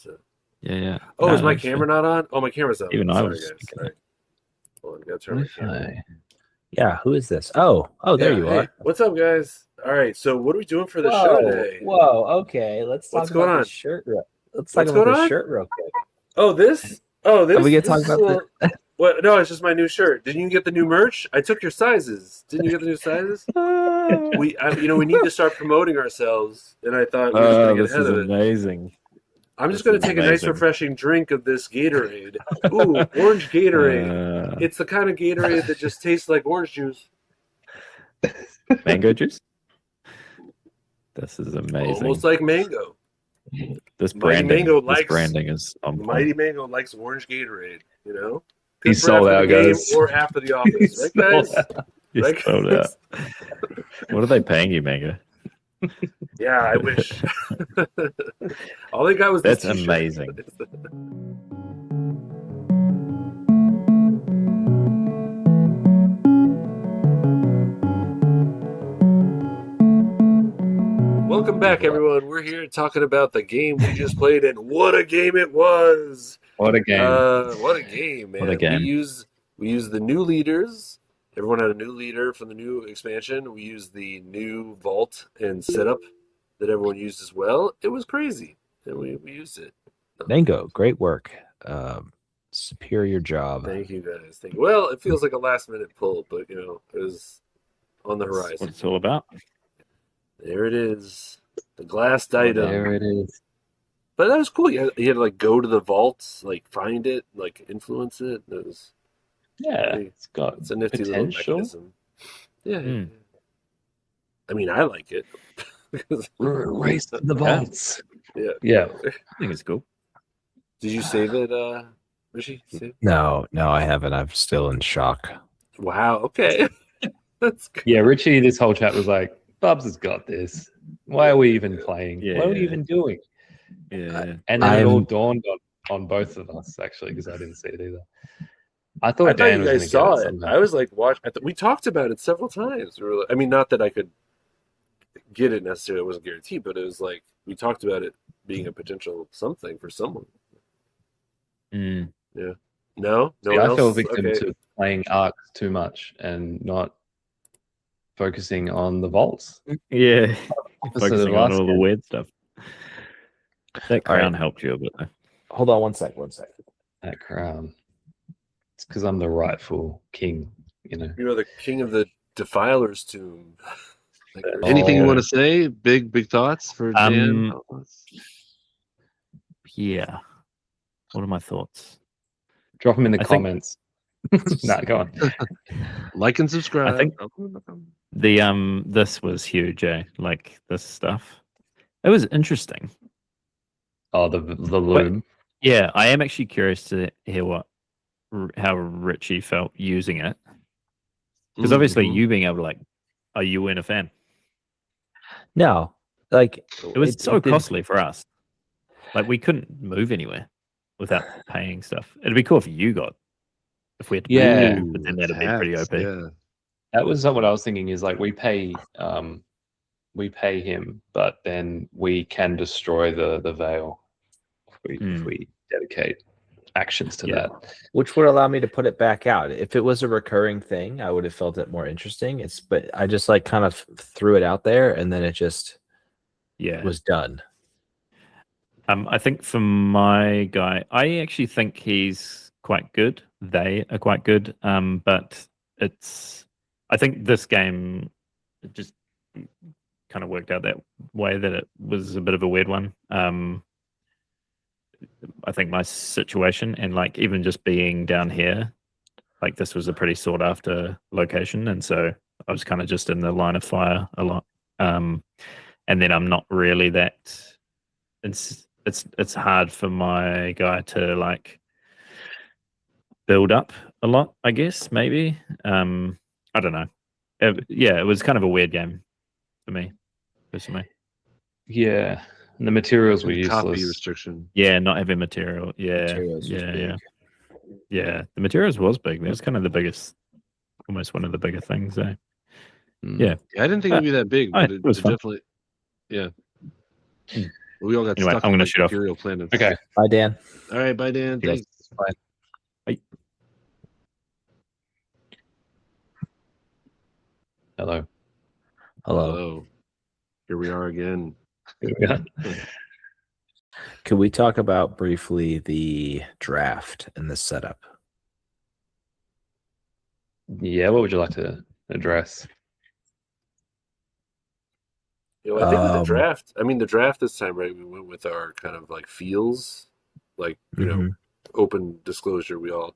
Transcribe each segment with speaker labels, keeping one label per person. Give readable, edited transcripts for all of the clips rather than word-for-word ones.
Speaker 1: So.
Speaker 2: Yeah.
Speaker 1: Oh,
Speaker 2: No,
Speaker 1: is my
Speaker 2: that's
Speaker 1: camera not on? Oh, my camera's on.
Speaker 2: Even I
Speaker 1: Sorry,
Speaker 2: was
Speaker 1: guys.
Speaker 2: thinking
Speaker 1: All right. Hold on, gotta turn my camera on.
Speaker 3: Yeah, who is this? Oh, there
Speaker 1: Yeah,
Speaker 3: you
Speaker 1: hey,
Speaker 3: are.
Speaker 1: what's up, guys? All right, so what are we doing for the show today?
Speaker 3: Whoa, okay. Let's
Speaker 1: What's
Speaker 3: talk
Speaker 1: going
Speaker 3: about
Speaker 1: on?
Speaker 3: this shirt. Let's talk
Speaker 1: What's
Speaker 3: about
Speaker 1: going
Speaker 3: this
Speaker 1: on?
Speaker 3: shirt real quick.
Speaker 1: Oh, this? Oh,
Speaker 3: Are we
Speaker 1: this?
Speaker 3: gonna
Speaker 1: This
Speaker 3: talk
Speaker 1: is a
Speaker 3: about
Speaker 1: little. What? No, it's just my new shirt. Didn't you get the new merch? I took your sizes. Didn't you get the new sizes? We need to start promoting ourselves, and I thought we were just gonna get
Speaker 2: this
Speaker 1: ahead
Speaker 2: is
Speaker 1: of it.
Speaker 2: amazing.
Speaker 1: I'm just
Speaker 2: This
Speaker 1: gonna
Speaker 2: is
Speaker 1: take a nice,
Speaker 2: amazing.
Speaker 1: refreshing drink of this Gatorade. Ooh, orange Gatorade. It's the kind of Gatorade that just tastes like orange juice.
Speaker 2: Mango juice. This is amazing.
Speaker 1: Almost like mango.
Speaker 2: This
Speaker 1: Mighty
Speaker 2: branding,
Speaker 1: Mango
Speaker 2: this
Speaker 1: likes
Speaker 2: branding is on point.
Speaker 1: Mighty Mango likes orange Gatorade. You know, good
Speaker 4: He's
Speaker 1: for
Speaker 4: sold
Speaker 1: after
Speaker 4: out,
Speaker 1: the game
Speaker 4: guys.
Speaker 1: or after the office, right, guys?
Speaker 2: He's
Speaker 1: Right,
Speaker 2: sold out. What are they paying you, Mango?
Speaker 1: Yeah, I wish. All they got was this
Speaker 2: That's
Speaker 1: t-shirt.
Speaker 2: amazing.
Speaker 1: Welcome back, everyone. We're here talking about the game we just played, and what a game it was!
Speaker 4: What a game!
Speaker 1: What a game, man!
Speaker 2: What a game.
Speaker 1: We used the new leaders. Everyone had a new leader from the new expansion. We used the new vault and setup that everyone used as well. It was crazy, and we used it.
Speaker 3: Mango, great work. Superior job.
Speaker 1: Thank you, guys. Thank you. Well, it feels like a last-minute pull, but it was on the
Speaker 2: That's
Speaker 1: horizon.
Speaker 2: what it's all about.
Speaker 1: There it is, the Glass Diadem.
Speaker 4: There it is.
Speaker 1: But that was cool. You had to like go to the vaults, like find it, like influence it. It was
Speaker 4: It's got
Speaker 1: it's a nifty
Speaker 4: potential.
Speaker 1: little mechanism. Yeah. I mean, I like it.
Speaker 4: Race to the vaults.
Speaker 1: Yeah.
Speaker 2: I think it's cool.
Speaker 1: Did you save it, Rishi?
Speaker 3: No, I haven't. I'm still in shock.
Speaker 1: Wow. Okay. That's good.
Speaker 4: Yeah, Richie, this whole chat was like, Bubs has got this. Why are we even playing?
Speaker 2: Yeah.
Speaker 4: What are we even doing?
Speaker 2: Yeah.
Speaker 4: And then it all dawned on both of us, actually, because I didn't see it either. I thought Dan
Speaker 1: you
Speaker 4: was going
Speaker 1: guys
Speaker 4: to
Speaker 1: saw
Speaker 4: get
Speaker 1: it.
Speaker 4: somehow.
Speaker 1: I was like, we talked about it several times. I mean, not that I could get it necessarily. It wasn't guaranteed, but it was like we talked about it being a potential something for someone. Yeah. No.
Speaker 4: See, I fell victim
Speaker 1: Okay.
Speaker 4: to playing arcs too much and not focusing on the vaults.
Speaker 2: Yeah. Focusing on
Speaker 4: last
Speaker 2: all the
Speaker 4: game.
Speaker 2: weird stuff. That crown helped you a bit, though.
Speaker 3: Hold on one sec.
Speaker 4: That crown. It's because I'm the rightful king, you know.
Speaker 1: You are the king of the Defiler's tomb.
Speaker 5: Anything you want to say? Big thoughts for Dan?
Speaker 2: Yeah. What are my thoughts?
Speaker 4: Drop them in the comments. No, go on.
Speaker 5: Like and subscribe.
Speaker 2: I think this was huge, eh? Like this stuff. It was interesting.
Speaker 4: Oh, the loom.
Speaker 2: Yeah, I am actually curious to hear how Richie felt using it. Because obviously you being able to are you a fan?
Speaker 3: No. Like
Speaker 2: it was so costly for us. Like we couldn't move anywhere without paying stuff. It'd be cool if you got if we had to move, but then that'd be pretty OP.
Speaker 5: Yeah.
Speaker 4: That was what I was thinking is like we pay him, but then we can destroy the veil if we dedicate actions to that.
Speaker 3: Which would allow me to put it back out. If it was a recurring thing, I would have felt it more interesting. But I just like kind of threw it out there and then it just was done.
Speaker 2: I think for my guy, I actually think he's quite good. They are quite good. But I think this game just kind of worked out that way that it was a bit of a weird one. I think my situation and like even just being down here, like this was a pretty sought after location. And so I was kind of just in the line of fire a lot. And then I'm not really that it's hard for my guy to like build up a lot, I guess, maybe. I don't know. It was kind of a weird game for me, personally.
Speaker 4: Yeah. And the materials were useless.
Speaker 5: Copy restriction.
Speaker 2: Yeah, not having material. Yeah. The materials was big. That was kind of the biggest, almost one of the bigger things, eh? Yeah.
Speaker 5: I didn't think it'd be that big, but it
Speaker 2: was fun.
Speaker 5: definitely, yeah. We all got
Speaker 2: Anyway,
Speaker 5: stuck
Speaker 2: I'm
Speaker 5: on
Speaker 2: gonna
Speaker 5: like
Speaker 2: shoot off.
Speaker 5: Imperial planets.
Speaker 4: Okay.
Speaker 3: Bye, Dan.
Speaker 5: All right, bye, Dan.
Speaker 4: Yes.
Speaker 5: Thanks.
Speaker 4: Bye. Hello.
Speaker 3: Hello.
Speaker 5: Here we are again.
Speaker 4: Yeah.
Speaker 3: Could we talk about briefly the draft and the setup?
Speaker 4: Yeah. What would you like to address?
Speaker 1: You know, I think with the
Speaker 3: Um,
Speaker 1: draft, I mean, the draft this time, right? We went with our kind of like feels, like
Speaker 3: Mhm.
Speaker 1: open disclosure. We all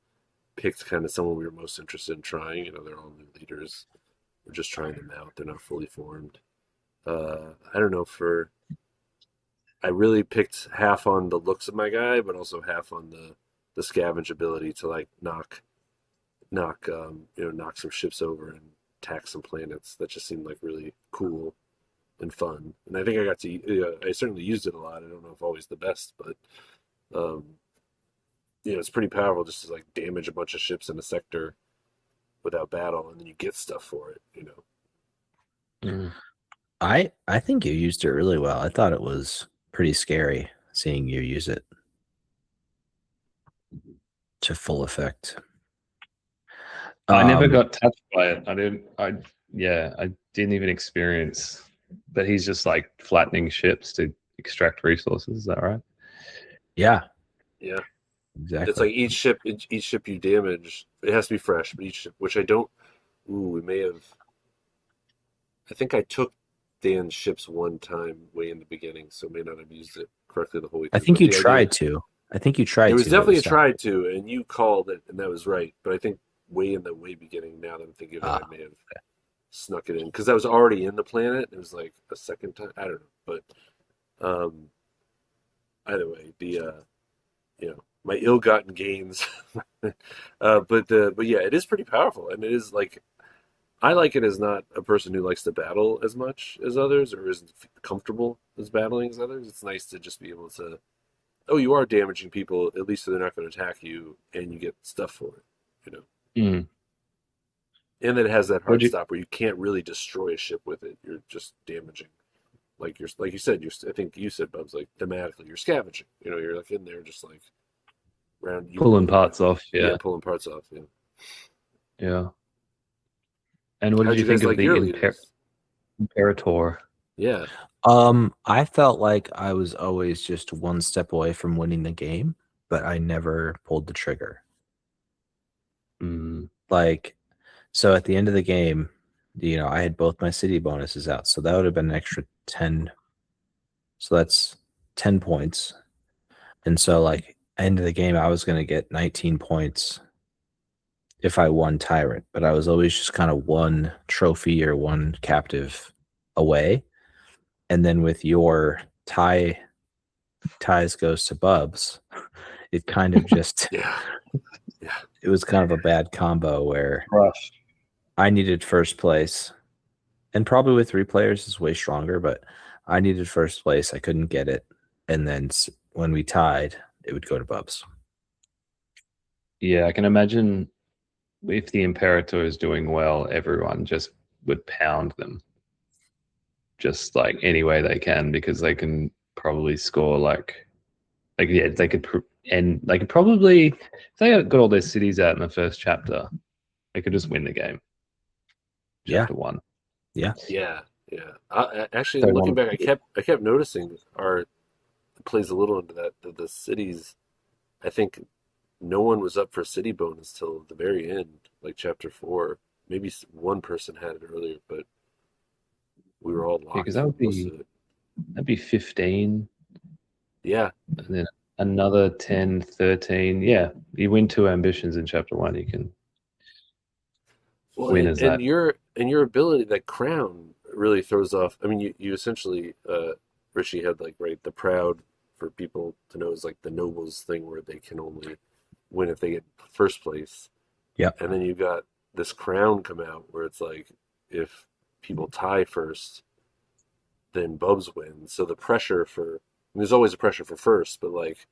Speaker 1: picked kind of someone we were most interested in trying. They're all new leaders. We're just trying them out. They're not fully formed. I don't know. I really picked half on the looks of my guy, but also half on the scavenge ability to like knock knock some ships over and attack some planets. That just seemed like really cool and fun. And I think I certainly used it a lot. I don't know if always the best, but um, it's pretty powerful just to like damage a bunch of ships in a sector without battle, and then you get stuff for it.
Speaker 4: Mm.
Speaker 3: I think you used it really well. I thought it was pretty scary seeing you use it to full effect.
Speaker 4: I never
Speaker 3: Um,
Speaker 4: got touched by it. I didn't even experience. But he's just like flattening ships to extract resources. Is that right?
Speaker 3: Yeah,
Speaker 1: Yeah,
Speaker 3: exactly.
Speaker 1: it's like each ship you damage, it has to be fresh, but each ship, which I don't. Ooh, we may have. I think I took Dan's ships one time way in the beginning, so may not have used it correctly the whole way
Speaker 3: I
Speaker 1: through.
Speaker 3: think
Speaker 1: But
Speaker 3: you
Speaker 1: the idea-
Speaker 3: tried to. I think you tried
Speaker 1: It was
Speaker 3: to.
Speaker 1: definitely a
Speaker 3: but
Speaker 1: try to, and you called it, and that was right. But I think way in the way beginning, now that I'm thinking of it, I may have snuck it in because I was already in the planet. It was like a second time. I don't know, but either way, my ill-gotten gains. But yeah, it is pretty powerful, and it is like I like it as not a person who likes to battle as much as others or isn't comfortable as battling as others. It's nice to just be able to. Oh, you are damaging people. At least they're not going to attack you, and you get stuff for it.
Speaker 4: Mm.
Speaker 1: And then it has that hard
Speaker 4: Would you?
Speaker 1: stop where you can't really destroy a ship with it. You're just damaging. Like you said, I think you said, Bubs, like thematically, you're scavenging. You're like in there just like around you
Speaker 4: Pulling parts off.
Speaker 1: Yeah,
Speaker 4: Yeah.
Speaker 1: pulling parts off. Yeah.
Speaker 4: Yeah. And what
Speaker 1: How'd
Speaker 4: did you
Speaker 1: you guys
Speaker 4: think of
Speaker 1: like
Speaker 4: the
Speaker 1: your leaders?
Speaker 4: Imperator?
Speaker 1: Yeah.
Speaker 3: I felt like I was always just one step away from winning the game, but I never pulled the trigger.
Speaker 4: Mm.
Speaker 3: Like, so at the end of the game, I had both my city bonuses out, so that would have been an extra 10. So that's 10 points. And so, like, end of the game, I was going to get 19 points if I won Tyrant, but I was always just kind of one trophy or one captive away. And then with your ties goes to Bubs, it kind of just
Speaker 1: Yeah.
Speaker 3: it was kind of a bad combo where
Speaker 4: Rush.
Speaker 3: I needed first place, and probably with 3 players is way stronger, but I needed first place. I couldn't get it, and then when we tied, it would go to Bubs.
Speaker 4: Yeah, I can imagine if the Imperator is doing well, everyone just would pound them, just like any way they can, because they can probably score they could and they could probably if they got all their cities out in the first chapter, they could just win the game.
Speaker 3: Yeah.
Speaker 4: Chapter 1.
Speaker 1: Yeah. Actually,
Speaker 4: They
Speaker 1: looking
Speaker 4: wanted
Speaker 1: back, I kept noticing it plays a little into that. The cities, I think no one was up for city bonus till the very end, like chapter 4. Maybe one person had it earlier, but we were all locked.
Speaker 4: because that'd be 15.
Speaker 1: Yeah.
Speaker 4: And then another 10, 13. Yeah, you win 2 ambitions in chapter 1. You can win as that.
Speaker 1: And your ability, that crown really throws off. I mean, you essentially, Richie had the proud for people to know is like the nobles thing where they can only win if they get first place.
Speaker 3: Yep.
Speaker 1: And then you got this crown come out where it's like if people tie first, then Bubs wins. So the pressure there's always a pressure for first, but like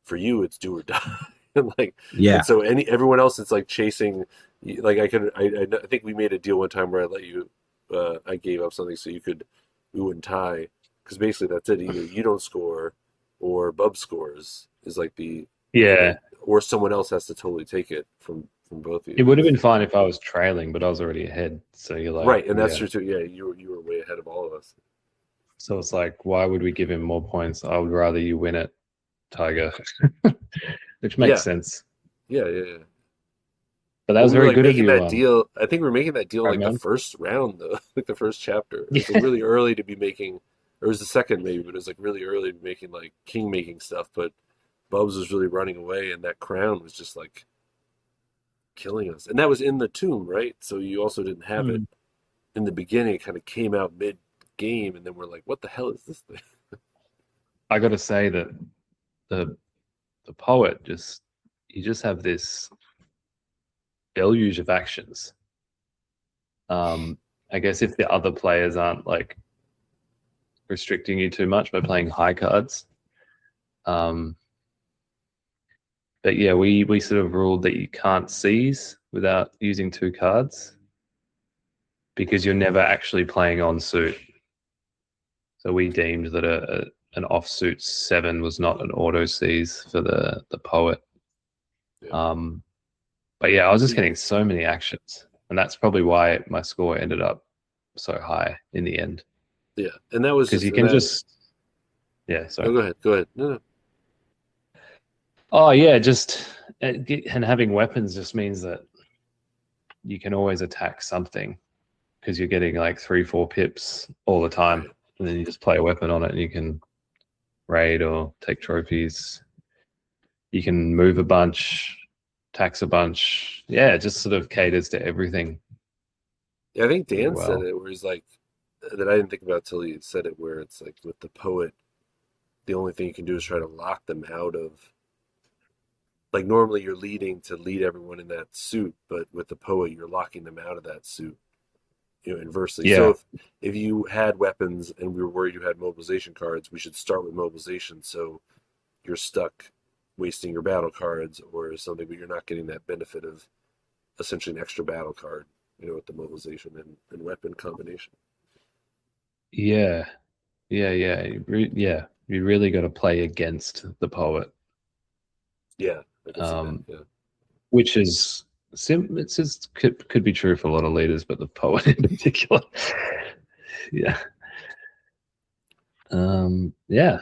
Speaker 1: for you, it's do or die. And so everyone else, it's like chasing. Like I think we made a deal one time where I let you, I gave up something so we wouldn't tie, because basically that's it. Either you don't score, or Bub scores is like the
Speaker 4: Yeah,
Speaker 1: or someone else has to totally take it from both of you.
Speaker 4: it would have been fine if I was trailing, but I was already ahead. So you're like,
Speaker 1: Right, and that's
Speaker 4: yeah.
Speaker 1: true too. Yeah, you were way ahead of all of us.
Speaker 4: So it's like, why would we give him more points? I would rather you win it, Tiger, which makes
Speaker 1: Yeah.
Speaker 4: sense.
Speaker 1: Yeah.
Speaker 4: But that
Speaker 1: Well,
Speaker 4: was
Speaker 1: we were
Speaker 4: very
Speaker 1: like
Speaker 4: good of
Speaker 1: making
Speaker 4: you.
Speaker 1: that deal. I think we were making that deal like the
Speaker 4: Ragman.
Speaker 1: first round, though, like the first chapter. It was like really early to be making, or it was the second maybe, but it was like really early to be making like king making stuff. But Bubs was really running away, and that crown was just like killing us. And that was in the tomb, right? So you also didn't have it in the beginning. It kind of came out mid game, and then we're like, what the hell is this thing?
Speaker 4: I got to say that the poet you just have this deluge of actions. I guess if the other players aren't like restricting you too much by playing high cards. But yeah, we sort of ruled that you can't seize without using 2 cards because you're never actually playing on suit. So we deemed that an offsuit 7 was not an auto seize for the poet.
Speaker 1: Yeah.
Speaker 4: But yeah, I was just getting so many actions, and that's probably why my score ended up so high in the end.
Speaker 1: Yeah, and that was
Speaker 4: Because
Speaker 1: just,
Speaker 4: you can
Speaker 1: that,
Speaker 4: just, yeah. Sorry.
Speaker 1: No, go ahead. No.
Speaker 4: Oh yeah, just and having weapons just means that you can always attack something because you're getting like 3-4 pips all the time,
Speaker 1: Right.
Speaker 4: and then you just play a weapon on it, and you can raid or take trophies. You can move a bunch, tax a bunch. Yeah, it just sort of caters to everything.
Speaker 1: Yeah, I think
Speaker 4: Really
Speaker 1: Dan
Speaker 4: well.
Speaker 1: said it where he's like, that I didn't think about till he said it, where it's like with the poet, the only thing you can do is try to lock them out of, like normally you're leading to lead everyone in that suit, but with the poet you're locking them out of that suit, inversely.
Speaker 4: Yeah.
Speaker 1: So if you had weapons and we were worried you had mobilization cards, we should start with mobilization, so you're stuck wasting your battle cards or something, but you're not getting that benefit of essentially an extra battle card, with the mobilization and weapon combination.
Speaker 4: Yeah. You really got to play against the poet.
Speaker 1: Yeah, I can see that. Yeah.
Speaker 4: Which is it's just could be true for a lot of leaders, but the poet in particular. Yeah. Yeah.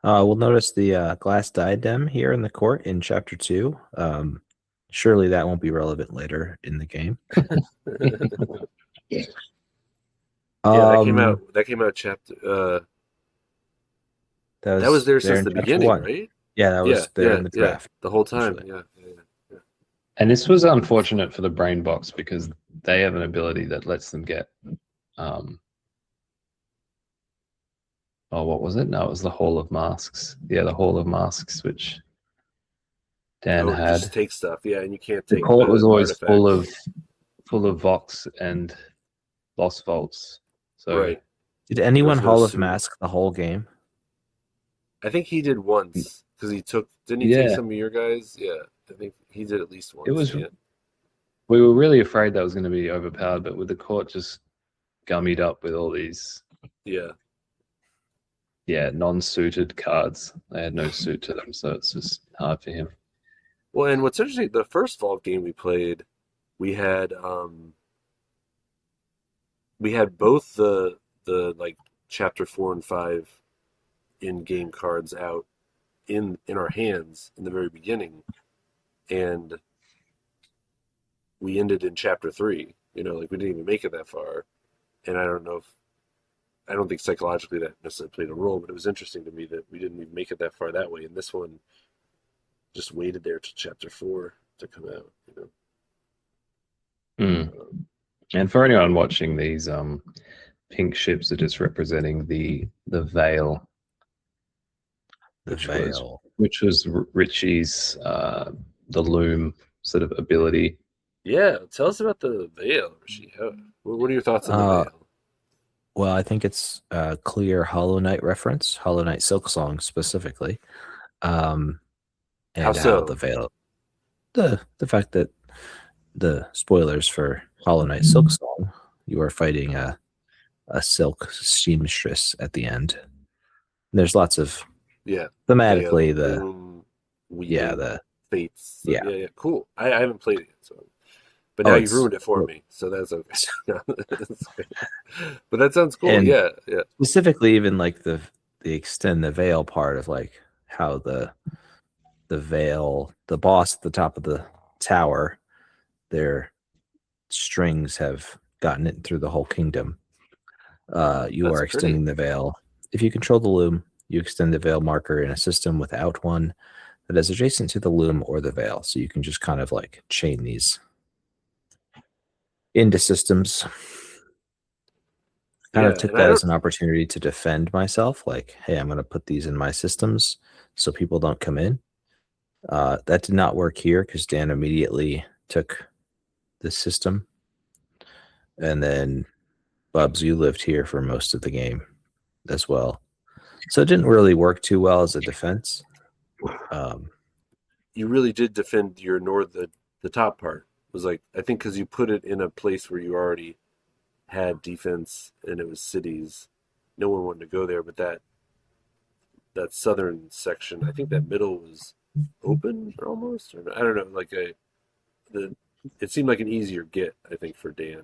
Speaker 3: We'll notice the glass diadem here in the court in chapter 2. Surely that won't be relevant later in the game.
Speaker 1: Yeah, that came out chapter. That was there since the beginning,
Speaker 3: 1.
Speaker 1: right?
Speaker 3: Yeah, that was there in the draft.
Speaker 1: The whole time.
Speaker 3: Usually.
Speaker 1: Yeah.
Speaker 4: And this was unfortunate for the brain box because they have an ability that lets them get what was it? No, it was the Hall of Masks. Yeah, the Hall of Masks, which Dan
Speaker 1: To
Speaker 4: had.
Speaker 1: just take stuff, yeah, and you can't
Speaker 4: The
Speaker 1: take
Speaker 4: court was always
Speaker 1: artifacts.
Speaker 4: full of Vox and Lost Vaults. So
Speaker 1: Right.
Speaker 3: Did anyone
Speaker 1: There's no
Speaker 3: Hall of
Speaker 1: suit.
Speaker 3: Mask the whole game?
Speaker 1: I think he did once because didn't he take some of your guys? Yeah, I think he did at least once.
Speaker 4: It was. We were really afraid that was going to be overpowered, but with the court just gummied up with all these non-suited cards. They had no suit to them, so it's just hard for him.
Speaker 1: Well, and what's interesting, the first vault game we played, we had both the like chapter 4 and 5 in-game cards out in our hands in the very beginning, and we ended in chapter 3. Like we didn't even make it that far, and I don't think psychologically that necessarily played a role, but it was interesting to me that we didn't even make it that far that way, and this one just waited there till chapter 4 to come out.
Speaker 4: And for anyone watching, these pink ships are just representing the veil. Which was Richie's the loom sort of ability.
Speaker 1: Yeah, tell us about the veil, Richie. What are your thoughts on the veil?
Speaker 3: Well, I think it's a clear Hollow Knight reference, Hollow Knight Silksong specifically. And
Speaker 1: how so?
Speaker 3: The veil, the fact that the spoilers for Hollow Knight Silksong, you are fighting a a silk seamstress at the end. There's lots of
Speaker 1: Yeah.
Speaker 3: thematically
Speaker 1: Veil,
Speaker 3: the
Speaker 1: loom,
Speaker 3: yeah
Speaker 1: weaving,
Speaker 3: the
Speaker 1: fates. So,
Speaker 3: yeah
Speaker 1: yeah, cool. I haven't played it yet, so but
Speaker 3: oh
Speaker 1: now you've
Speaker 3: it's
Speaker 1: ruined it for me, so that's okay. No, that's okay. But that sounds cool.
Speaker 3: and
Speaker 1: Yeah, yeah.
Speaker 3: specifically even like the extend the veil part of like how the veil the boss at the top of the tower, their strings have gotten it through the whole kingdom. You
Speaker 1: That's
Speaker 3: are
Speaker 1: pretty.
Speaker 3: extending the veil. If you control the loom, you extend the veil marker in a system without one that is adjacent to the loom or the veil. So you can just kind of like chain these into systems. Kind
Speaker 1: Yeah,
Speaker 3: of took
Speaker 1: and I
Speaker 3: that as
Speaker 1: don't.
Speaker 3: an opportunity to defend myself. Like, hey, I'm going to put these in my systems so people don't come in. That did not work here because Dan immediately took the system. And then, Bubs, you lived here for most of the game as well. So it didn't really work too well as a defense.
Speaker 1: You really did defend your the top part. It was like I think because you put it in a place where you already had defense and it was cities. No one wanted to go there, but that southern section, I think that middle was open almost, or I don't know. Like the it seemed like an easier get. I think for Dan,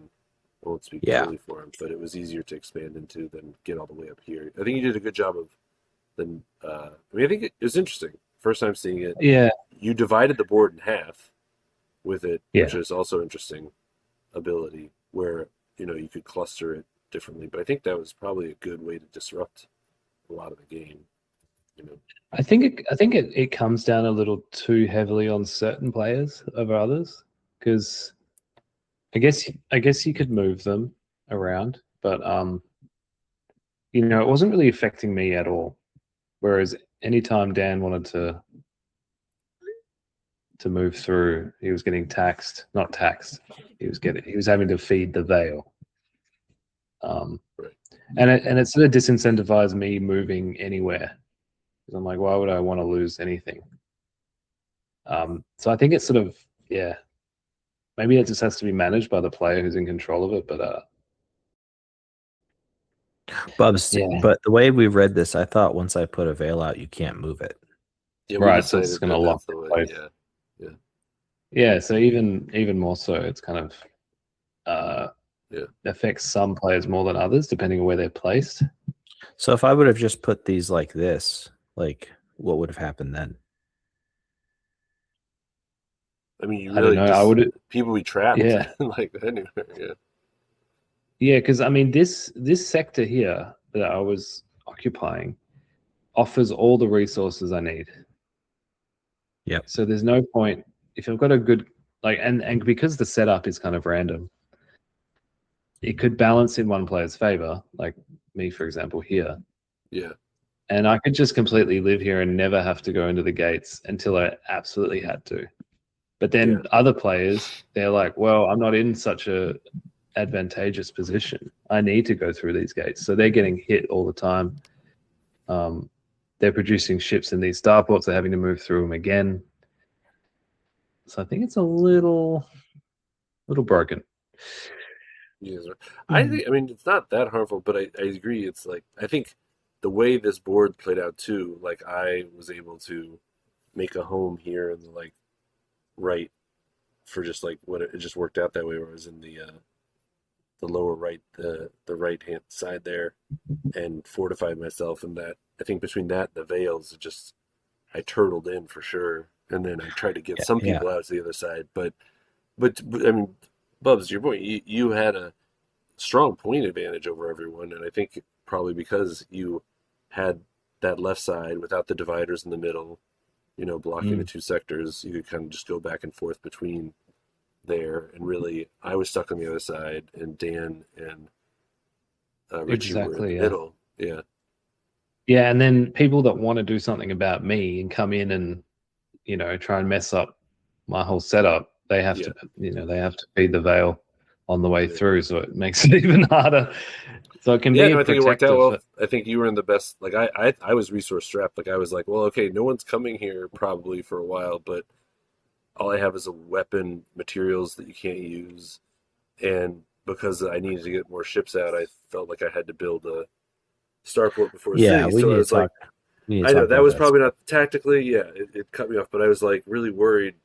Speaker 1: I won't speak
Speaker 3: Yeah.
Speaker 1: fully for him, but it was easier to expand into than get all the way up here. I think you did a good job of then. I mean, I think it was interesting. First time seeing it,
Speaker 4: Yeah,
Speaker 1: you divided the board in half with it, which
Speaker 4: yeah.
Speaker 1: is also interesting ability where you could cluster it differently. But I think that was probably a good way to disrupt a lot of the game.
Speaker 4: I think it comes down a little too heavily on certain players over others because I guess you could move them around, but it wasn't really affecting me at all. Whereas anytime Dan wanted to move through, he was getting taxed. Not taxed. He was having to feed the veil.
Speaker 1: Right.
Speaker 4: And it sort of disincentivized me moving anywhere. Because I'm like, why would I want to lose anything? So I think it's sort of, yeah, maybe it just has to be managed by the player who's in control of it. But
Speaker 3: Bubs,
Speaker 4: yeah,
Speaker 3: but the way we read this, I thought once I put a veil out, you can't move it.
Speaker 1: Yeah, we
Speaker 4: right. So it's
Speaker 1: decided
Speaker 4: going to
Speaker 1: that
Speaker 4: lock
Speaker 1: that's the
Speaker 4: in
Speaker 1: way.
Speaker 4: place.
Speaker 1: Yeah,
Speaker 4: Yeah. So even more so, it's kind of
Speaker 1: yeah.
Speaker 4: affects some players more than others depending on where they're placed.
Speaker 3: So if I would have just put these like this, like what would have happened then?
Speaker 1: I mean, you
Speaker 4: I don't
Speaker 1: really
Speaker 4: know. I
Speaker 1: just
Speaker 4: would,
Speaker 1: people be trapped
Speaker 4: yeah,
Speaker 1: like anywhere. Yeah,
Speaker 4: yeah. Because I mean, this sector here that I was occupying offers all the resources I need.
Speaker 3: Yep.
Speaker 4: So there's no point if I've got a good and because the setup is kind of random, it could balance in one player's favor, like me, for example, here.
Speaker 1: yeah,
Speaker 4: And I could just completely live here and never have to go into the gates until I absolutely had to. But then
Speaker 1: yeah.
Speaker 4: other players, they're like, well, I'm not in such a advantageous position. I need to go through these gates. So they're getting hit all the time. They're producing ships in these starports. They're having to move through them again. So I think it's a little broken.
Speaker 1: Yes, I think. I mean, it's not that harmful, but I agree. It's like I think the way this board played out too. Like I was able to make a home here in the right for just like what it just worked out that way. Where I was in the lower right, the right hand side there, and fortified myself. And that I think between that and the veils, it just I turtled in for sure. And then I tried to get some
Speaker 3: Yeah.
Speaker 1: people out to the other side. But I mean, Bubs, to your point, you had a strong point advantage over everyone, and I think probably because you had that left side without the dividers in the middle, blocking the two sectors, you could kind of just go back and forth between there. And really, I was stuck on the other side, and Dan and Richie were in the
Speaker 4: Exactly. Yeah.
Speaker 1: middle. Yeah,
Speaker 4: Yeah. And then people that want to do something about me and come in and, try and mess up my whole setup, they have
Speaker 1: yeah,
Speaker 4: they have to feed the veil on the way
Speaker 1: yeah.
Speaker 4: through. So it makes it even harder. So it can
Speaker 1: Yeah,
Speaker 4: be a
Speaker 1: no, I think it worked out
Speaker 4: protective.
Speaker 1: well. I think you were in the best. Like I was resource strapped. Like I was like, well, okay, no one's coming here probably for a while, but all I have is a weapon, materials that you can't use, and because I needed to get more ships out, I felt like I had to build a starport before
Speaker 3: Yeah,
Speaker 1: city.
Speaker 3: we
Speaker 1: So I
Speaker 3: need to
Speaker 1: was like,
Speaker 3: talk. We need to
Speaker 1: I know
Speaker 3: talk
Speaker 1: that
Speaker 3: about
Speaker 1: was
Speaker 3: that.
Speaker 1: probably not tactically. Yeah, it cut me off, but I was like really worried.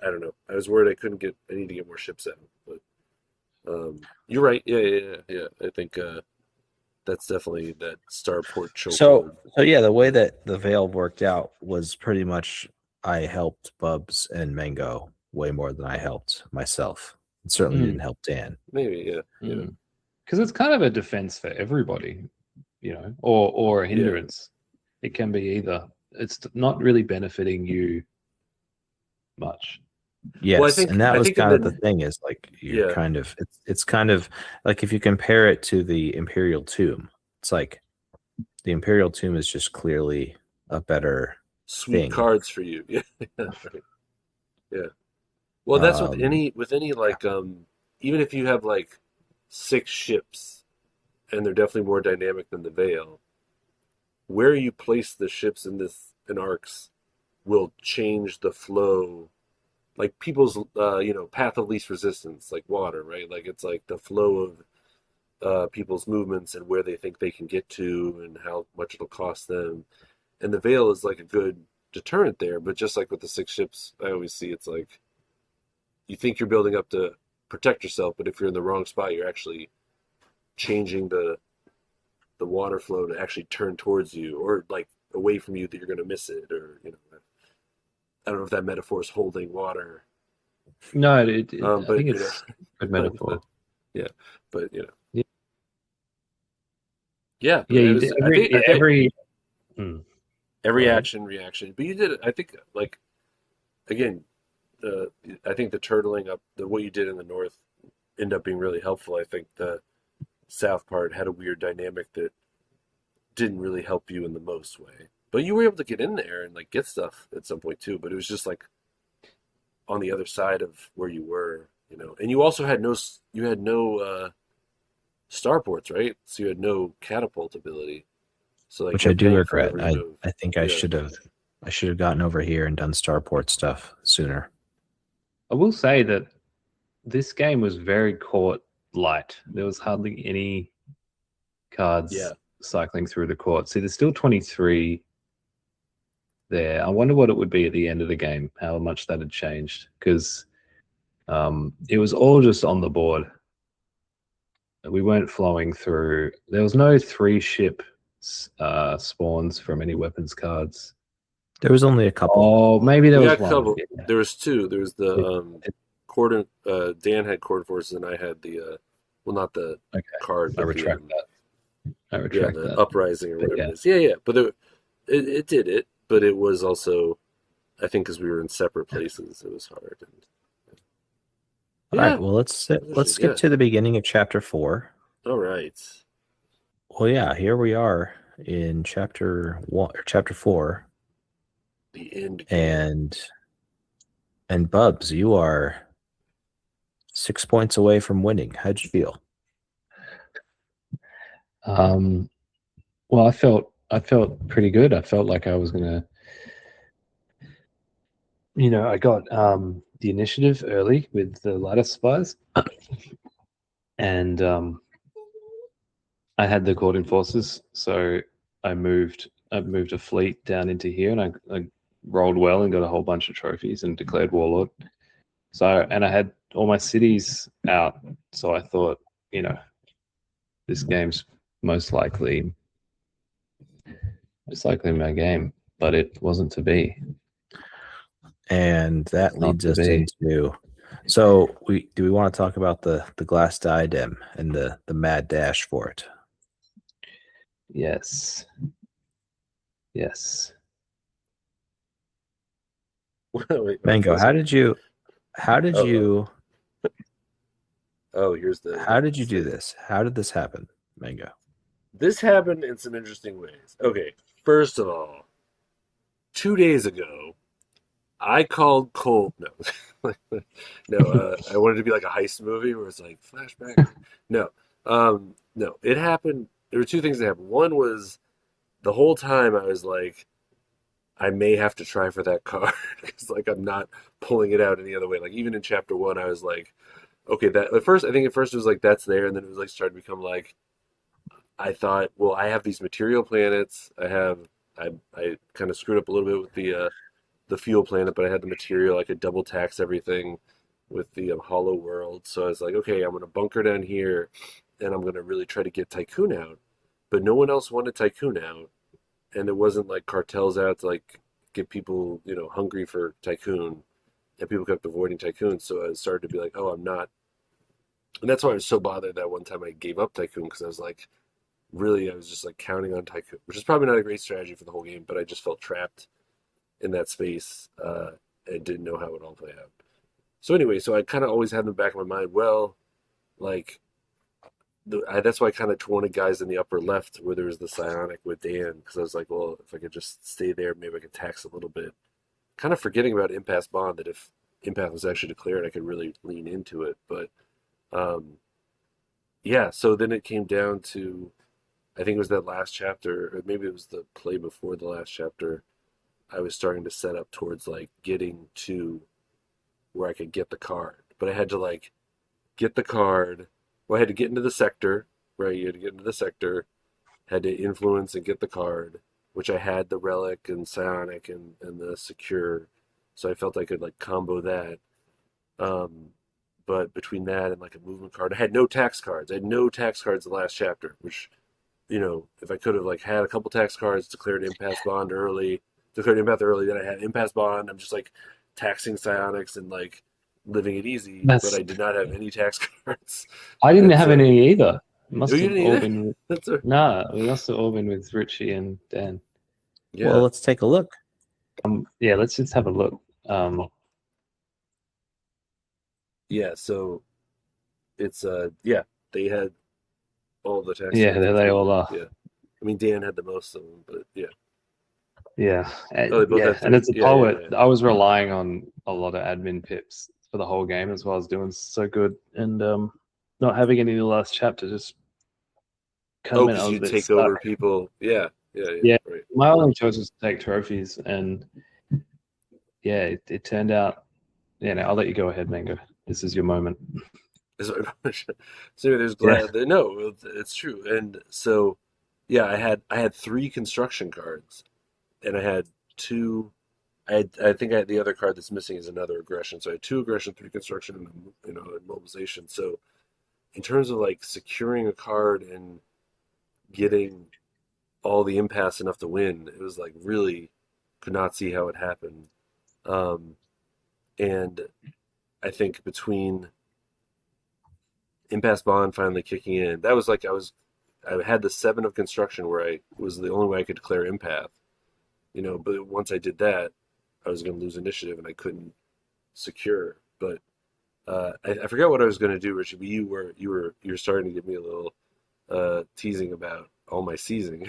Speaker 1: I don't know. I was worried I need to get more ships out. But you're right. Yeah. I think that's definitely that starport
Speaker 3: So,
Speaker 1: chokehold.
Speaker 3: so yeah, the way that the veil worked out was pretty much I helped Bubs and Mango way more than I helped myself. It certainly didn't help Dan.
Speaker 1: Maybe, yeah.
Speaker 4: Because it's kind of a defense for everybody, or a
Speaker 1: Yeah.
Speaker 4: hindrance. It can be either. It's not really benefiting you much.
Speaker 3: Yes,
Speaker 1: Well, I think
Speaker 3: and that was
Speaker 1: in
Speaker 3: kind of
Speaker 1: the
Speaker 3: the thing is like you're
Speaker 1: yeah,
Speaker 3: kind of it's kind of like if you compare it to the Imperial Tomb, it's like the Imperial Tomb is just clearly a better
Speaker 1: sweet
Speaker 3: thing.
Speaker 1: cards for you. Yeah, right. Yeah. Well, that's with any like even if you have like 6 ships and they're definitely more dynamic than the Veil, where you place the ships in arcs will change the flow, like people's path of least resistance, like water, right? Like it's like the flow of people's movements and where they think they can get to and how much it'll cost them. And the Veil is like a good deterrent there, but just like with the 6 ships, I always see it's like you think you're building up to protect yourself, but if you're in the wrong spot, you're actually changing the water flow to actually turn towards you or like away from you that you're going to miss it, or I don't know if that metaphor is holding water.
Speaker 4: No, I
Speaker 1: But
Speaker 4: think it's a good metaphor.
Speaker 1: Yeah, but
Speaker 4: Yeah.
Speaker 1: yeah. But
Speaker 4: Yeah,
Speaker 1: it
Speaker 4: you
Speaker 1: was,
Speaker 4: did
Speaker 1: I think
Speaker 4: every. Hmm,
Speaker 1: every
Speaker 4: go ahead.
Speaker 1: action reaction. But you did it. I think like again, I think the turtling up, what you did in the north, ended up being really helpful. I think the south part had a weird dynamic that didn't really help you in the most way. But you were able to get in there and like get stuff at some point too. But it was just like on the other side of where you were, And you also had no starports, right? So you had no catapult ability. So like
Speaker 3: which
Speaker 1: you're
Speaker 3: I do
Speaker 1: paying for
Speaker 3: regret.
Speaker 1: every move.
Speaker 3: I think I
Speaker 1: Yeah.
Speaker 3: should have gotten over here and done starport stuff sooner.
Speaker 4: I will say that this game was very court light. There was hardly any cards
Speaker 1: Yeah.
Speaker 4: cycling through the court. See, there's still 23 there. I wonder what it would be at the end of the game, how much that had changed. Because it was all just on the board. We weren't flowing through. There was no 3-ship spawns from any weapons cards.
Speaker 3: There was only a couple.
Speaker 4: Oh, maybe there
Speaker 1: We
Speaker 4: was
Speaker 1: got a
Speaker 4: one.
Speaker 1: couple.
Speaker 4: Yeah.
Speaker 1: There was 2. There was the Cordon. Dan had Cordon Forces, and I had the well, not the
Speaker 4: Okay.
Speaker 1: card,
Speaker 4: I
Speaker 1: but
Speaker 4: retract that. I
Speaker 1: the
Speaker 4: retract
Speaker 1: the
Speaker 4: that.
Speaker 1: Uprising or
Speaker 4: But
Speaker 1: whatever
Speaker 4: yeah.
Speaker 1: it is. Yeah. But it did it, but it was also, I think, because we were in separate places, it was hard.
Speaker 3: All right. Well, let's skip to the beginning of chapter 4.
Speaker 1: All right.
Speaker 3: Well, yeah. Here we are in chapter 1 or chapter 4.
Speaker 1: The end.
Speaker 3: And Bubs, you are 6 points away from winning. How'd you feel?
Speaker 4: Well, I felt pretty good. I felt like I was gonna, I got the initiative early with the ladder spies, and I had the court enforcers, so I moved a fleet down into here, and I rolled well and got a whole bunch of trophies and declared warlord. So, and I had all my cities out, so I thought, this game's most likely my game, but it wasn't to be.
Speaker 3: And that leads us into. So we want to talk about the Glass Diadem and the mad dash for it?
Speaker 4: Yes.
Speaker 1: Wait,
Speaker 3: Mango, how did you?
Speaker 1: Oh, here's the.
Speaker 3: How did you do this? How did this happen, Mango?
Speaker 1: This happened in some interesting ways. Okay, first of all, 2 days ago, I called Colt. No, I wanted to be like a heist movie where it's like flashback. No, no. It happened. There were 2 things that happened. One was the whole time I was like, I may have to try for that card because like I'm not pulling it out any other way. Like even in chapter 1, I was like, okay, that I think at first it was like that's there, and then it was like started to become like I thought, well, I have these material planets. I kind of screwed up a little bit with the fuel planet, but I had the material. I could double tax everything with the hollow world. So I was like, okay, I'm gonna bunker down here, and I'm gonna really try to get Tycoon out. But no one else wanted Tycoon out, and it wasn't like cartels out to like get people, hungry for Tycoon, and people kept avoiding Tycoon. So I started to be like, oh, I'm not, and that's why I was so bothered that one time I gave up Tycoon because I was like, really, I was just like counting on Tycoon, which is probably not a great strategy for the whole game, but I just felt trapped in that space and didn't know how it would all play out. So anyway, so I kind of always had in the back of my mind, well, like that's why I kind of wanted guys in the upper left where there was the psionic with Dan because I was like, well, if I could just stay there, maybe I could tax a little bit. Kind of forgetting about Impasse Bond that if Impasse was actually declared, I could really lean into it. But um, yeah, so then it came down to I think it was that last chapter, or maybe it was the play before the last chapter. I was starting to set up towards like getting to where I could get the card, but I had to like get the card. Well, I had to get into the sector, right? You had to get into the sector, had to influence and get the card, which I had the relic and psionic and the secure, so I felt I could like combo that. Um, but between that and like a movement card, I had no tax cards. I had no tax cards the last chapter, which if I could have like had a couple tax cards, declared impasse bond early, declared impasse early, then I had impasse bond. I'm just like taxing psionics and like living it easy, but
Speaker 4: That's
Speaker 1: I did not have any tax cards.
Speaker 4: I didn't
Speaker 1: And
Speaker 4: have
Speaker 1: so,
Speaker 4: any either. It
Speaker 1: oh,
Speaker 4: must
Speaker 1: you
Speaker 4: have
Speaker 1: didn't
Speaker 4: all
Speaker 1: either?
Speaker 4: been
Speaker 1: That's a,
Speaker 4: we must have all been with Richie and Dan.
Speaker 3: Well,
Speaker 1: yeah.
Speaker 3: let's take a look.
Speaker 4: Yeah, let's just have a look.
Speaker 1: Yeah. So it's, yeah, they had all the tax
Speaker 4: Yeah,
Speaker 1: cards
Speaker 4: there they
Speaker 1: between
Speaker 4: all
Speaker 1: them.
Speaker 4: are.
Speaker 1: Yeah. I mean, Dan had the most of them, but yeah.
Speaker 4: Yeah,
Speaker 1: Oh, they both
Speaker 4: yeah,
Speaker 1: had
Speaker 4: and
Speaker 1: three.
Speaker 4: it's a
Speaker 1: Yeah, yeah,
Speaker 4: poet.
Speaker 1: yeah.
Speaker 4: I was relying on a lot of admin pips for the whole game as well as doing so good, and not having any in the last chapter just kind of
Speaker 1: Oh,
Speaker 4: meant I
Speaker 1: because
Speaker 4: was
Speaker 1: you
Speaker 4: a bit
Speaker 1: take
Speaker 4: stuck.
Speaker 1: over people. Yeah, yeah, yeah.
Speaker 4: Yeah,
Speaker 1: Right.
Speaker 4: my only choice was to take trophies, and yeah, it turned out. Yeah, no, I'll let you go ahead, Mango. This is your moment.
Speaker 1: So there's
Speaker 4: Yeah,
Speaker 1: glad no, it's true. And so yeah, I had three construction cards, and I had two. I think the other card that's missing is another aggression. So I had two aggression, three construction, and and mobilization. So in terms of like securing a card and getting all the impasse enough to win, it was like really could not see how it happened. Um, and I think between Impasse Bond finally kicking in. That was like I had the seven of construction where I was the only way I could declare empath, But once I did that, I was going to lose initiative and I couldn't secure. But I forgot what I was going to do, Richard. But you were starting to give me a little teasing about all my seizing,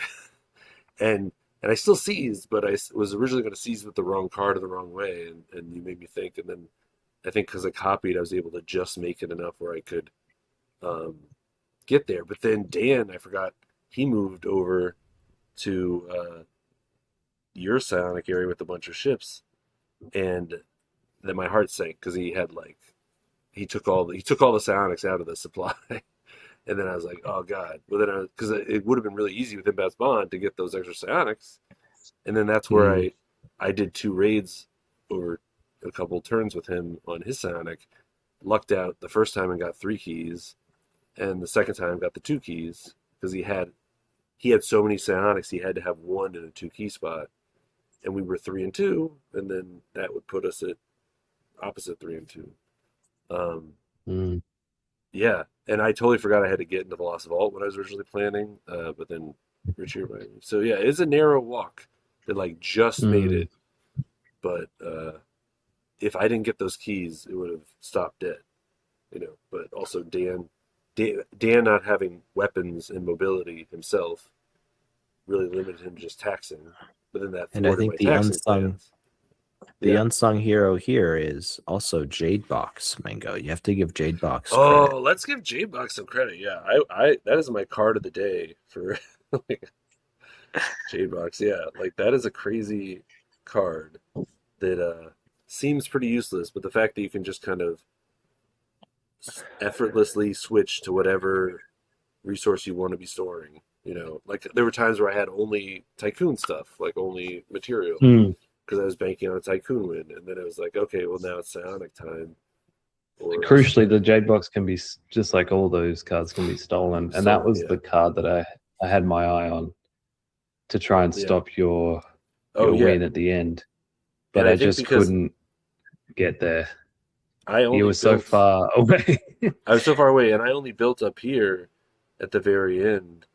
Speaker 1: and I still seized, but I was originally going to seize with the wrong card or the wrong way, and you made me think, and then I think because I copied, I was able to just make it enough where I could um, get there. But then Dan, I forgot, he moved over to your psionic area with a bunch of ships, and then my heart sank because he had like he took all the psionics out of the supply. And then I was like, oh god. Well, then because it would have been really easy with Impasse Bond to get those extra psionics, and then that's where
Speaker 4: Mm.
Speaker 1: I did two raids over a couple turns with him on his psionic. Lucked out the first time and got three keys, and the second time got the two keys because he had so many psionics he had to have one in a two key spot, and we were 3 and 2, and then that would put us at opposite 3 and 2. Um,
Speaker 4: Mm.
Speaker 1: yeah, and I totally forgot I had to get into the Lost Vault when I was originally planning, but then Richie reminded me. So yeah, it's a narrow walk that like just made
Speaker 4: Mm.
Speaker 1: it, but if I didn't get those keys, it would have stopped dead. But also Dan not having weapons and mobility himself really limited him to just taxing. But then that
Speaker 3: And I
Speaker 1: thwarted my
Speaker 3: think the
Speaker 1: taxing
Speaker 3: unsung
Speaker 1: plans.
Speaker 3: the
Speaker 1: Yeah.
Speaker 3: unsung hero here is also Jade Box, Mango. You have to give Jade Box credit.
Speaker 1: Oh, let's give Jade Box some credit. Yeah, I that is my card of the day for like, Jade Box. Yeah, like that is a crazy card that seems pretty useless, but the fact that you can just kind of effortlessly switch to whatever resource you want to be storing. Like there were times where I had only tycoon stuff, like only material, because I was banking on a tycoon win, and then it was like, okay, well now it's psionic time.
Speaker 4: Crucially, the Jade box can be just like all those cards can be stolen, and that was the card that I had my eye on to try and stop your win at the end, but I just couldn't get there. You were so far away.
Speaker 1: I was so far away, and I only built up here at the very end,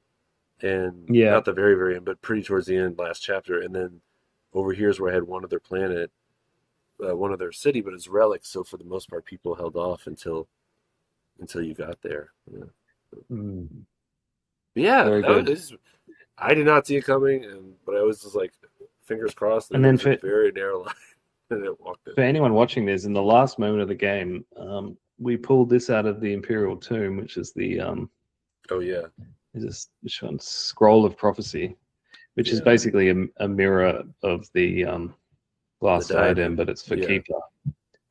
Speaker 1: and not the very, very end, but pretty towards the end, last chapter, and then over here is where I had one other planet, one other city, but it's relics. So for the most part, people held off until you got there.
Speaker 4: Very good.
Speaker 1: I did not see it coming, but I was just like fingers crossed. And then for very narrow line, and it walked in.
Speaker 4: For anyone watching this, in the last moment of the game, we pulled this out of the Imperial Tomb, which is the is this one? Scroll of Prophecy, which is basically a mirror of the Glass Diadem, but it's for Keeper.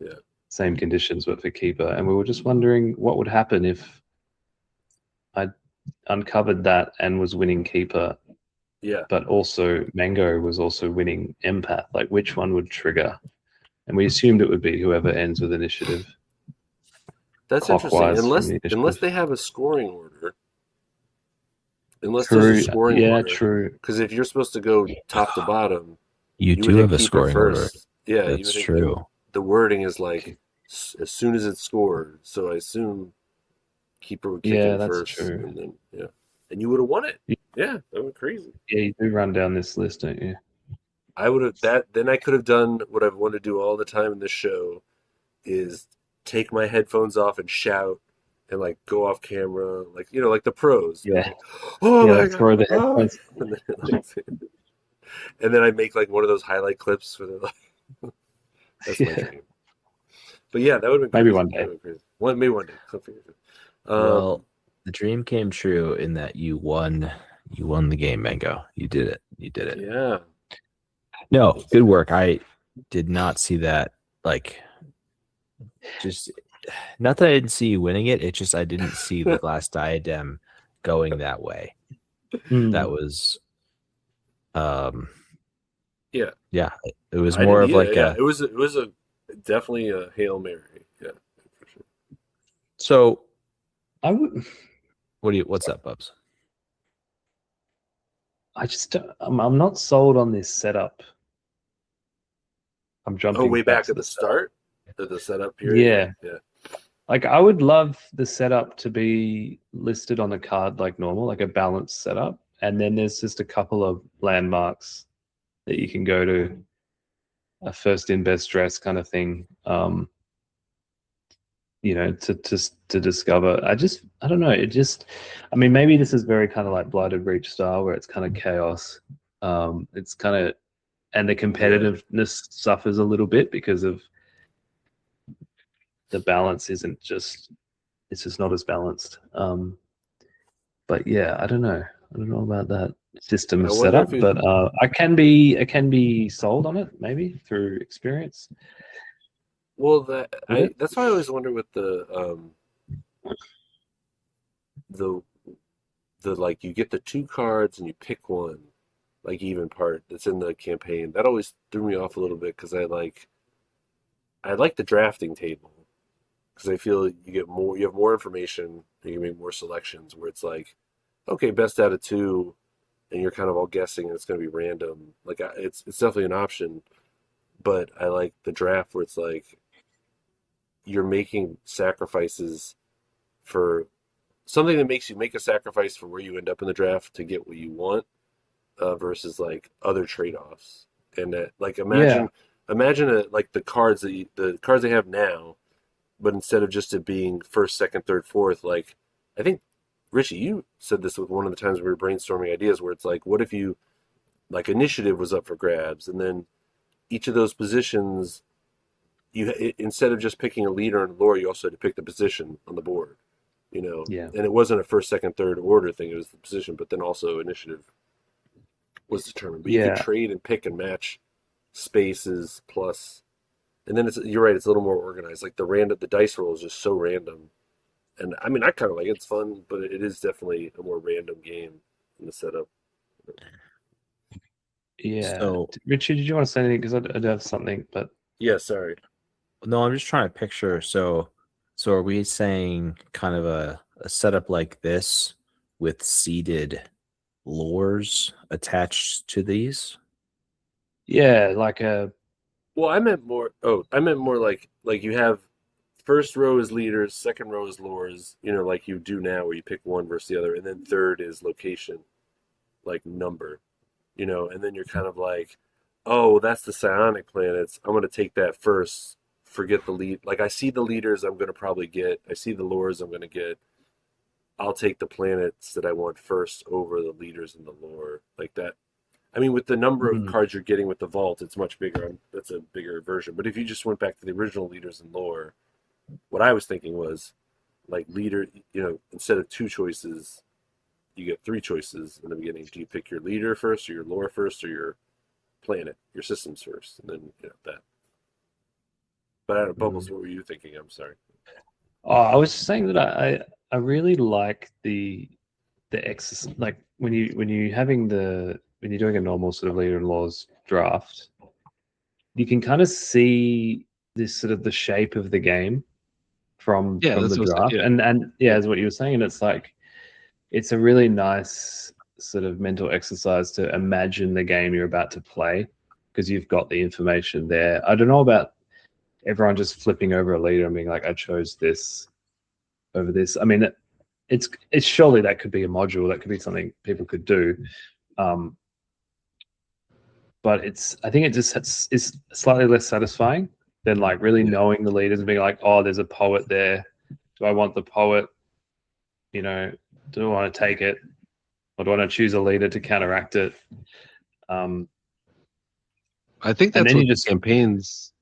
Speaker 1: Yeah.
Speaker 4: Same conditions, but for Keeper. And we were just wondering what would happen if I uncovered that and was winning Keeper.
Speaker 1: Yeah.
Speaker 4: But also Mango was also winning Empath. Like which one would trigger? And we assumed it would be whoever ends with initiative.
Speaker 1: That's interesting. Unless they have a scoring order. Unless there's a scoring order.
Speaker 4: Yeah, true.
Speaker 1: Because if you're supposed to go top to bottom,
Speaker 3: you do have a scoring order.
Speaker 1: Yeah,
Speaker 3: that's true.
Speaker 1: The wording is like as soon as it's scored. So I assume Keeper would kick in first.
Speaker 4: True.
Speaker 1: And then and you would have won it. Yeah, that was crazy.
Speaker 4: Yeah, you do run down this list, don't you?
Speaker 1: I would have then I could have done what I've wanted to do all the time in this show is take my headphones off and shout and like go off camera, like like the pros.
Speaker 4: Yeah.
Speaker 1: Like, oh my God.
Speaker 4: Throw the headphones.
Speaker 1: And then I make like one of those highlight clips for the that's my dream. But yeah, that would have been
Speaker 4: maybe one day.
Speaker 1: Maybe one day.
Speaker 3: Well, the dream came true in that you won the game, Mango. You did it.
Speaker 1: Yeah.
Speaker 3: No, good work. I did not see that. Like, just not that I didn't see you winning it. It's just I didn't see the Glass Diadem going that way. That was, yeah. It was more of like
Speaker 1: it was a definitely a Hail Mary. Yeah, for sure.
Speaker 3: So,
Speaker 4: I would.
Speaker 3: What's up, Bubs?
Speaker 4: I'm not sold on this setup. I'm jumping.
Speaker 1: way back at the start, the setup period. Yeah.
Speaker 4: Like I would love the setup to be listed on the card like normal, like a balanced setup, and then there's just a couple of landmarks that you can go to, a first in best dress kind of thing. To discover. I don't know. Maybe this is very kind of like Blighted Reach style, where it's kind of chaos. It's kind of, and the competitiveness suffers a little bit because of the balance it's just not as balanced. But yeah, I don't know about that system setup, but I can be sold on it maybe through experience.
Speaker 1: Well, that's why I always wonder with the like you get the two cards and you pick one, like even part that's in the campaign. That always threw me off a little bit because I like the drafting table because I feel you have more information and you can make more selections where it's like, okay, best out of two, and you're kind of all guessing and it's going to be random. Like it's definitely an option, but I like the draft where it's like you're making sacrifices for something that makes you make a sacrifice for where you end up in the draft to get what you want, versus like other trade-offs. And that, like, imagine like the cards they have now, but instead of just it being first, second, third, fourth, like I think Richie, you said this with one of the times we were brainstorming ideas where it's like, what if you like initiative was up for grabs, and then each of those positions, instead of just picking a leader and lore, you also had to pick the position on the board,
Speaker 4: Yeah.
Speaker 1: And it wasn't a first, second, third order thing; it was the position, but then also initiative was determined. But you could trade and pick and match spaces plus, and then you're right, it's a little more organized. Like the dice roll is just so random And I mean, I kind of like it. It's fun, but it is definitely a more random game in the setup.
Speaker 4: Yeah.
Speaker 3: So
Speaker 4: Richard, did you want to say anything? Because I do have something, but
Speaker 1: Yeah, sorry.
Speaker 3: no, I'm just trying to picture. So are we saying kind of a setup like this with seeded lures attached to these?
Speaker 4: yeah, like a
Speaker 1: Well, I meant more. Oh, I meant more like you have first row is leaders, second row is lures. You know, like you do now, where you pick one versus the other, and then third is location, like number. You know, and then you're kind of like, oh, that's the psionic planets. I'm gonna take that first. Forget the lead. Like I see the leaders, I'm gonna probably get. I see the lures, I'm gonna get. I'll take the planets that I want first over the leaders in the lore, like that. I mean, with the number of
Speaker 4: Mm.
Speaker 1: cards you're getting with the vault, it's much bigger. That's a bigger version. But if you just went back to the original leaders in lore, what I was thinking was like leader. You know, instead of two choices, you get three choices in the beginning. Do you pick your leader first, or your lore first, or your planet, your systems first, and then that. But I don't know, Bubbles, what were you thinking? I'm sorry.
Speaker 4: Oh, I was saying that I really like the exercise, like when you're doing a normal sort of leader in laws draft, you can kind of see this sort of the shape of the game from
Speaker 5: Yeah, that's
Speaker 4: the
Speaker 5: what I
Speaker 4: draft,
Speaker 5: said,
Speaker 4: and yeah, as what you were saying, and it's like it's a really nice sort of mental exercise to imagine the game you're about to play because you've got the information there. I don't know about everyone just flipping over a leader and being like, I chose this over this. I mean, it's surely that could be a module, that could be something people could do. But I think it just is slightly less satisfying than like really knowing the leaders and being like, oh, there's a poet there. Do I want the poet? You know, do I want to take it? Or do I want to choose a leader to counteract it?
Speaker 5: I think
Speaker 4: And
Speaker 5: that's
Speaker 4: then you
Speaker 5: what the
Speaker 4: just
Speaker 5: campaigns.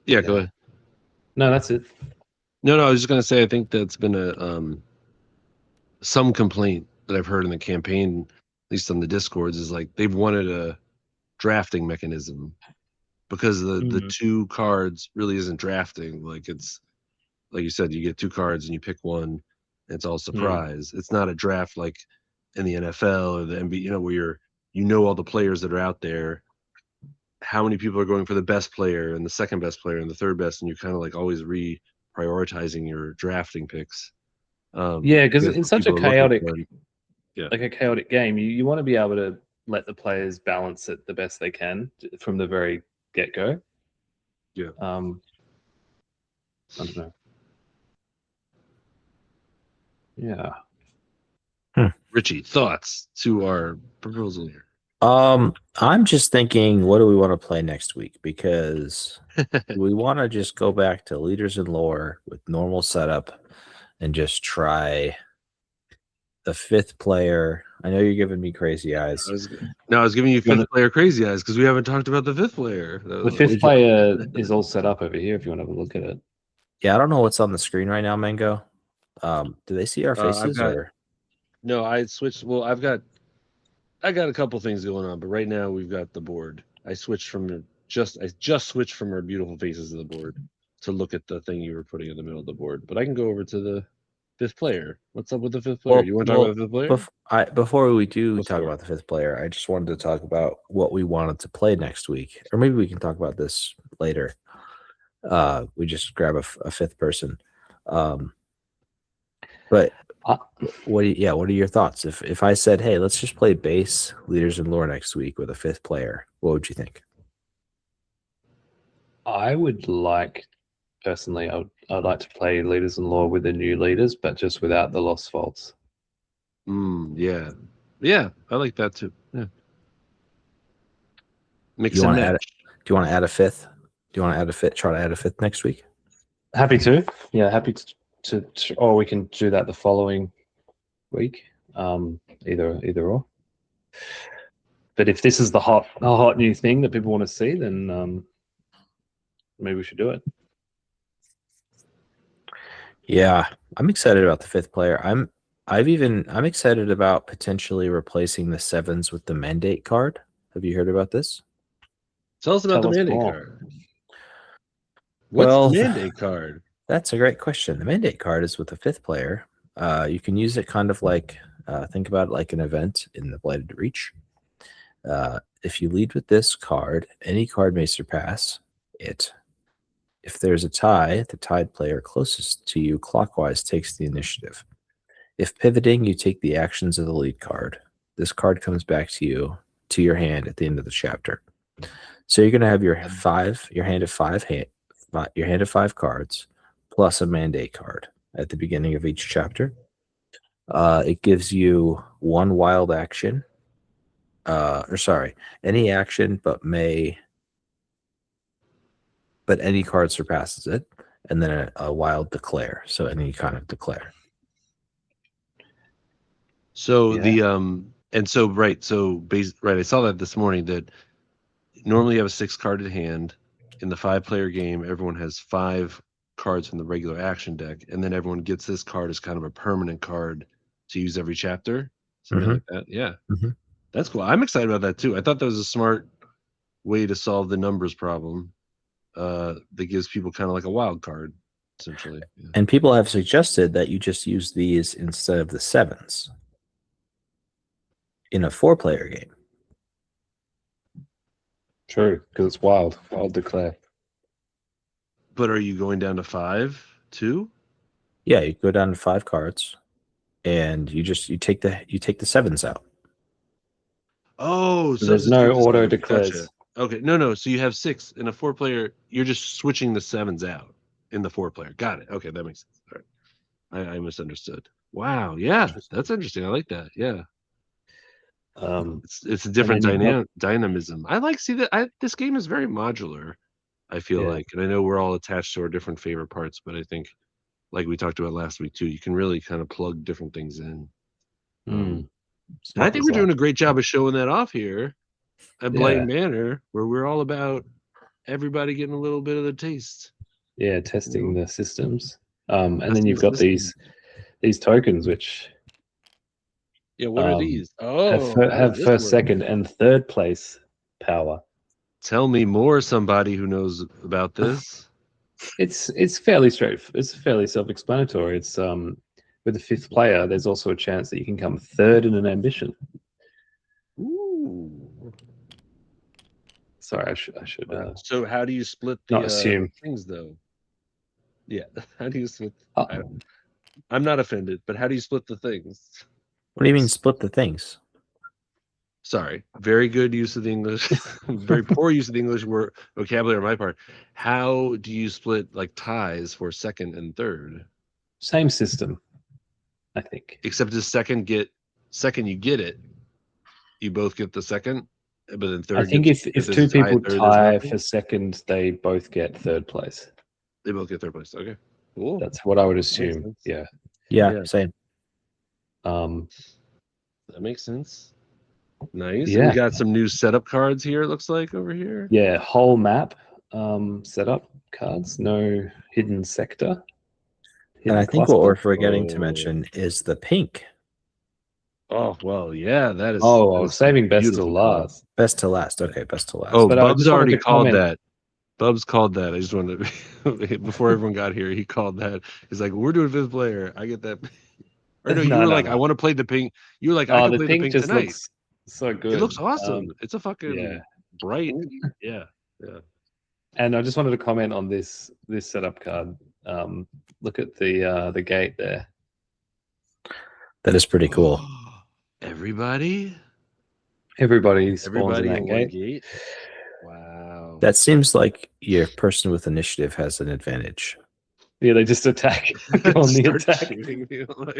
Speaker 5: Yeah, go ahead.
Speaker 4: no, that's it.
Speaker 5: No, I was just gonna say I think that's been a some complaint that I've heard in the campaign, at least on the discords, is like they've wanted a drafting mechanism because the two cards really isn't drafting. Like it's like you said, you get two cards and you pick one, and it's all surprise. It's not a draft like in the NFL or the NBA, where you know all the players that are out there, how many people are going for the best player and the second best player and the third best, and you're kind of like always prioritizing your drafting picks.
Speaker 4: Yeah, because in
Speaker 5: what
Speaker 4: such a
Speaker 5: people are looking
Speaker 4: chaotic,
Speaker 5: for. Yeah.
Speaker 4: like a chaotic game, you want to be able to let the players balance it the best they can from the very get go.
Speaker 5: Yeah.
Speaker 4: I don't know. Yeah.
Speaker 5: Richie, thoughts to our proposal here?
Speaker 3: I'm just thinking, what do we want to play next week? Because we want to just go back to leaders in lore with normal setup and just try the fifth player. I know you're giving me crazy eyes.
Speaker 5: I was giving you fifth player crazy eyes because we haven't talked about the fifth player.
Speaker 4: The fifth player is all set up over here if you want to have a look at it.
Speaker 3: Yeah, I don't know what's on the screen right now, Mango. Do they see our faces or?
Speaker 5: No, I switched. Well, I got a couple things going on, but right now we've got the board. I just switched from our beautiful faces of the board to look at the thing you were putting in the middle of the board. But I can go over to the fifth player. What's up with the fifth player? You want to talk about the fifth player?
Speaker 3: Before we do talk about the fifth player, I just wanted to talk about what we wanted to play next week, or maybe we can talk about this later. We just grab a fifth person. But what are your thoughts? If I said, hey, let's just play base leaders in lore next week with a fifth player, what would you think?
Speaker 4: I would like, personally, I'd like to play leaders in lore with the new leaders, but just without the lost vaults.
Speaker 5: Yeah, I like that too. Yeah, mix
Speaker 3: Do
Speaker 5: and match.
Speaker 3: you want to add a fifth? Do you want to add a fifth? Try to add a fifth next week?
Speaker 4: Happy to. Yeah, happy to or we can do that the following week. Either or. But if this is the hot new thing that people want to see, then maybe we should do it.
Speaker 3: Yeah, I'm excited about the fifth player. I'm excited about potentially replacing the sevens with the mandate card. Have you heard about this?
Speaker 5: Tell us about the mandate
Speaker 4: more.
Speaker 5: card. What's the mandate card?
Speaker 3: That's a great question. The mandate card is with the 5th player. You can use it kind of like, think about it like an event in the Blighted Reach. If you lead with this card, any card may surpass it. If there's a tie, the tied player closest to you clockwise takes the initiative. If pivoting, you take the actions of the lead card. This card comes back to you, to your hand at the end of the chapter. So you're going to have your hand of five cards, plus a mandate card at the beginning of each chapter. It gives you 1 wild action, any action, but any card surpasses it, and then a wild declare. So any kind of declare.
Speaker 5: So
Speaker 4: Yeah.
Speaker 5: I saw that this morning, that normally you have a 6-carded hand. In the 5-player game, everyone has 5 cards from the regular action deck, and then everyone gets this card as kind of a permanent card to use every chapter. Something like that. Yeah.
Speaker 3: Mhm.
Speaker 5: That's cool. I'm excited about that too. I thought that was a smart way to solve the numbers problem. That gives people kind of like a wild card, essentially. Yeah.
Speaker 3: And people have suggested that you just use these instead of the 7s in a 4-player game.
Speaker 4: True, because it's wild declare.
Speaker 5: But are you going down to 5 too?
Speaker 3: Yeah, you go down to 5 cards, and you take the 7s out.
Speaker 5: Oh,
Speaker 4: So there's no
Speaker 5: substitute
Speaker 4: auto
Speaker 5: the 7.
Speaker 4: declares.
Speaker 5: Gotcha. Okay, no. So you have 6 in a 4-player. You're just switching the 7s out in the 4-player. Got it. Okay, that makes sense. All right. I misunderstood. Wow. Yeah, that's interesting. I like that. Yeah. It's a different
Speaker 4: then you've got-
Speaker 5: dynamism. I like see that. This game is very modular. I feel
Speaker 4: Yeah.
Speaker 5: like, and I know we're all attached to our different favorite parts, but I think, like we talked about last week too, you can really kind of plug different things in. I think we're doing a great job of showing that off here at Blighted Manor, where we're all about everybody getting a little bit of the taste.
Speaker 4: Yeah, testing the systems. And
Speaker 5: Testing
Speaker 4: then you've
Speaker 5: the
Speaker 4: got
Speaker 5: systems.
Speaker 4: these tokens, which
Speaker 5: Yeah, what are these?
Speaker 4: have first, second, and third place power.
Speaker 5: Tell me more, somebody who knows about this.
Speaker 4: It's fairly it's fairly self-explanatory. It's with the 5th player, there's also a chance that you can come 3rd in an ambition.
Speaker 5: Ooh.
Speaker 4: Sorry, I should
Speaker 5: So how do you split the
Speaker 4: not assume.
Speaker 5: things, though? Yeah, how do you split?
Speaker 4: Oh.
Speaker 5: I'm not offended, but how do you split the things?
Speaker 3: What do you mean split the things?
Speaker 5: Sorry, very good use of the English, very poor use of the English word vocabulary on my part. How do you split like ties for 2nd and 3rd?
Speaker 4: Same system, I think.
Speaker 5: Except the second you get it, you both get the 2nd, but then 3rd.
Speaker 4: I think if 2 people tie for 2nd, they both get 3rd place.
Speaker 5: They both get 3rd place. Okay, cool.
Speaker 4: That's what I would assume. Yeah.
Speaker 3: Yeah, same.
Speaker 5: That makes sense. Nice.
Speaker 4: Yeah.
Speaker 5: We got some new setup cards here, it looks like, over here.
Speaker 4: Yeah, whole map setup cards, no hidden sector.
Speaker 3: And I think what we're forgetting to mention is the pink.
Speaker 5: Oh, well, yeah, that is.
Speaker 4: Oh, I was saving best till last.
Speaker 3: Best to last. Okay, best to last.
Speaker 5: Oh,
Speaker 4: But
Speaker 5: Bubs already called
Speaker 4: comment.
Speaker 5: that. Bubs called that. I just wanted to, before everyone got here, he called that. He's like, we're doing 5th player. I get that. Or no, you were like, I want to play the pink. You were like, I can play the pink
Speaker 4: just
Speaker 5: tonight.
Speaker 4: looks so good.
Speaker 5: It looks awesome. It's a fucking bright. Yeah.
Speaker 4: And I just wanted to comment on this setup card. Look at the gate there.
Speaker 3: That is pretty cool.
Speaker 5: Everybody
Speaker 4: spawns in that
Speaker 5: in
Speaker 4: gate.
Speaker 5: one gate. Wow.
Speaker 3: That seems like your person with initiative has an advantage.
Speaker 4: Yeah, they just attack. Go on the
Speaker 5: Start
Speaker 4: attack.
Speaker 5: shooting people.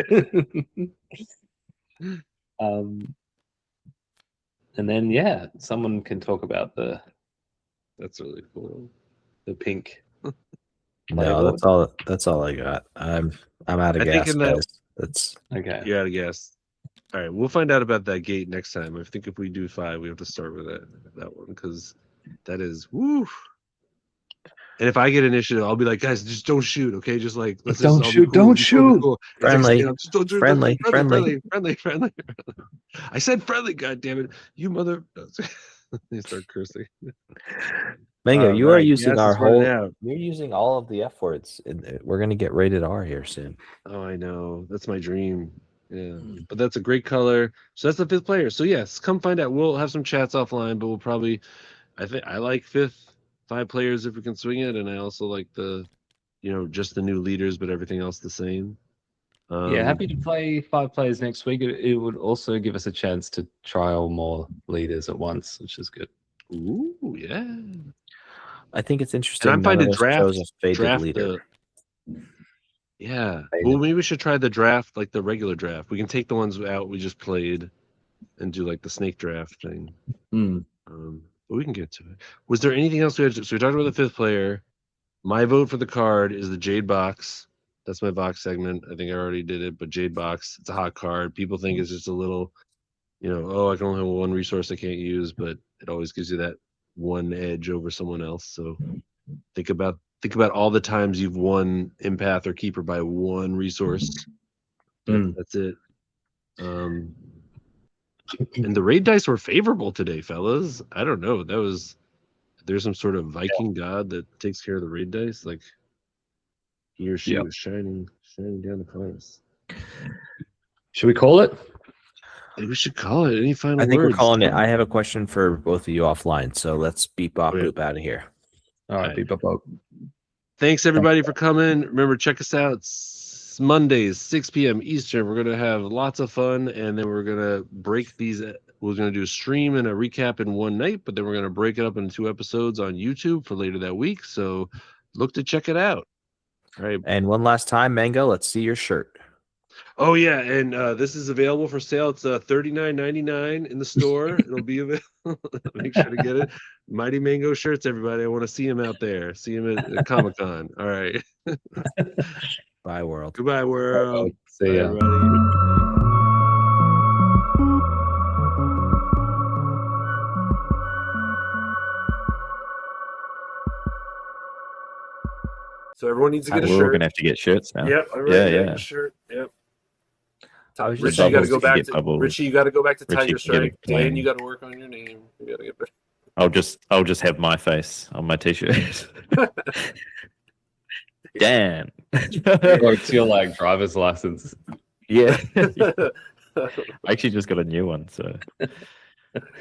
Speaker 4: And then someone can talk about
Speaker 5: That's really cool.
Speaker 4: the pink.
Speaker 3: No, that's all I got. I'm out of
Speaker 5: I think
Speaker 3: gas,
Speaker 5: in that-
Speaker 3: guys. That's
Speaker 4: Okay.
Speaker 5: You gotta guess. All right, we'll find out about that gate next time. I think if we do 5, we have to start with that one, because that is woo. And if I get initiative, I'll be like, guys, just don't shoot, okay? Just like let's
Speaker 4: Don't
Speaker 5: just,
Speaker 4: shoot, don't shoot.
Speaker 5: Cool.
Speaker 3: Friendly.
Speaker 5: Just don't shoot,
Speaker 3: Friendly.
Speaker 5: friendly. I said friendly, god damn it. You mother. They start cursing.
Speaker 3: Mango,
Speaker 5: All
Speaker 3: you are
Speaker 5: right,
Speaker 3: using
Speaker 5: gas
Speaker 3: our
Speaker 5: is running
Speaker 3: whole.
Speaker 5: out.
Speaker 3: You're using all of the F words. We're gonna get rated R here soon.
Speaker 5: Oh, I know. That's my dream. Yeah, but that's a great color. So that's the fifth player. So yes, come find out. We'll have some chats offline, but we'll probably. I think I like five players if we can swing it, and I also like just the new leaders, but everything else the same.
Speaker 4: Yeah, happy to play 5 players next week. It would also give us a chance to trial more leaders at once, which is good.
Speaker 5: Ooh, yeah.
Speaker 3: I think it's interesting.
Speaker 5: And I'm
Speaker 3: None
Speaker 5: fine
Speaker 3: of
Speaker 5: to
Speaker 3: us chose a faded
Speaker 5: draft
Speaker 3: leader.
Speaker 5: Yeah.
Speaker 4: Faded.
Speaker 5: Well, maybe we should try the draft, like the regular draft. We can take the ones out we just played and do like the snake draft thing. But we can get to it. Was there anything else we had to, so we talked about the fifth player. My vote for the card is the Jade box. That's my box segment. I think I already did it, but Jade box, it's a hot card. People think it's just a little, oh, I can only have one resource I can't use, but it always gives you that one edge over someone else. So think about all the times you've won empath or keeper by one resource. That's it. And the raid dice were favorable today, fellas. I don't know. There's some sort of Viking god that takes care of the raid dice. Like he or she was shining down the cards.
Speaker 4: Should we call it?
Speaker 5: Maybe we should call it. Any final
Speaker 3: I think
Speaker 5: words?
Speaker 3: we're calling it. I have a question for both of you offline. So let's beep bop
Speaker 5: Okay.
Speaker 3: boop out of here.
Speaker 4: All right, beep up.
Speaker 5: Thanks everybody for coming. Remember, check us out Mondays, 6 p.m. Eastern. We're gonna have lots of fun, and then we're gonna break these. We're gonna do a stream and a recap in one night, but then we're gonna break it up into 2 episodes on YouTube for later that week. So look to check it out. All right.
Speaker 3: And one last time, Mango, let's see your shirt.
Speaker 5: Oh yeah, and this is available for sale. It's $39.99 in the store. It'll be available. Make sure to get it. Mighty Mango shirts, everybody. I want to see him out there. See him at Comic-Con. All right.
Speaker 3: Bye, world.
Speaker 5: Goodbye, world.
Speaker 4: See
Speaker 5: Bye,
Speaker 4: ya.
Speaker 5: everybody. So everyone needs to get a
Speaker 2: We're all
Speaker 5: shirt.
Speaker 2: gonna have to get shirts now.
Speaker 5: Yep, all right,
Speaker 2: Yeah,
Speaker 5: get
Speaker 2: yeah.
Speaker 5: a shirt. Yep.
Speaker 3: I was just
Speaker 5: Richie,
Speaker 3: saying,
Speaker 5: you got to go
Speaker 2: Bubbles, you
Speaker 5: back
Speaker 2: get
Speaker 5: to
Speaker 2: Bubbles.
Speaker 5: Richie. You got to go back to
Speaker 2: Richie
Speaker 5: Tiger
Speaker 2: can get a
Speaker 5: Strike. Dan,
Speaker 2: clan.
Speaker 5: you got to work on your name. You got to get better.
Speaker 2: I'll just have my face on my t-shirt. Dan.
Speaker 4: Or it's your like driver's license.
Speaker 2: Yeah. I actually just got a new one, so